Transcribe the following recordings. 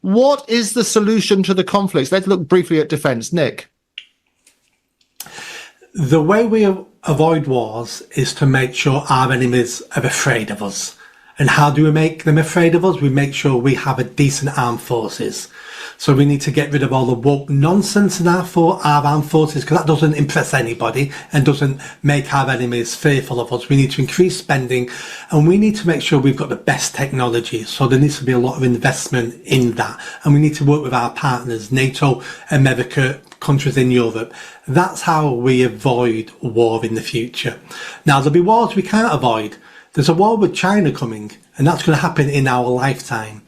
What is the solution to the conflicts? Let's look briefly at defence. Nick? The way we avoid wars is to make sure our enemies are afraid of us. And how do we make them afraid of us? We make sure we have a decent armed forces. So we need to get rid of all the woke nonsense in our armed forces, because that doesn't impress anybody and doesn't make our enemies fearful of us. We need to increase spending, and we need to make sure we've got the best technology. So there needs to be a lot of investment in that. And we need to work with our partners, NATO, America, countries in Europe. That's how we avoid war in the future. Now, there'll be wars we can't avoid. There's a war with China coming, and that's going to happen in our lifetime.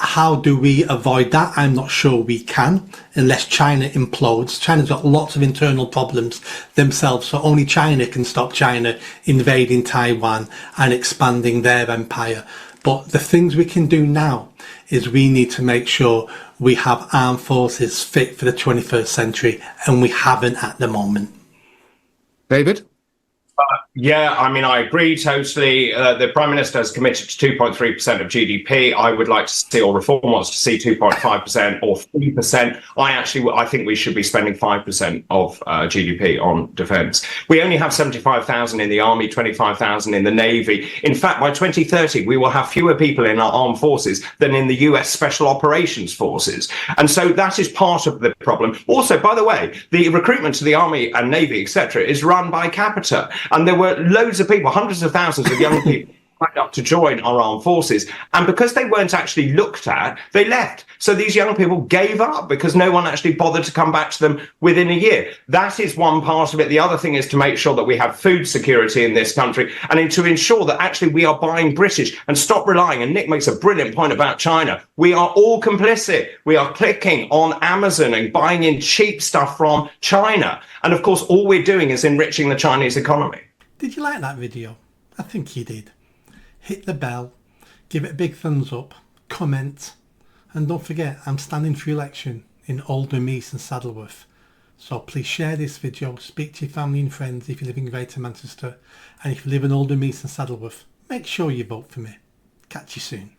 How do we avoid that? I'm not sure we can, unless China implodes. China's got lots of internal problems themselves, so only China can stop China invading Taiwan and expanding their empire. But the things we can do now is we need to make sure we have armed forces fit for the 21st century, and we haven't at the moment. David? Yeah, I mean, I agree totally. The Prime Minister has committed to 2.3% of GDP. I would like to see, or Reform wants to see 2.5% or 3%. I think we should be spending 5% of GDP on defence. We only have 75,000 in the army, 25,000 in the navy. In fact, by 2030, we will have fewer people in our armed forces than in the US Special Operations Forces. And so that is part of the problem. Also, by the way, the recruitment to the army and navy, etc., is run by capita. And there were loads of people, hundreds of thousands of young people signed up to join our armed forces. And because they weren't actually looked at, they left. So these young people gave up because no one actually bothered to come back to them within a year. That is one part of it. The other thing is to make sure that we have food security in this country, and to ensure that actually we are buying British and stop relying. And Nick makes a brilliant point about China. We are all complicit. We are clicking on Amazon and buying in cheap stuff from China. And of course, all we're doing is enriching the Chinese economy. Did you like that video? I think you did. Hit the bell, give it a big thumbs up, comment, and don't forget, I'm standing for election in Oldham East and Saddleworth. So please share this video, speak to your family and friends if you live in Greater Manchester, and if you live in Oldham East and Saddleworth, make sure you vote for me. Catch you soon.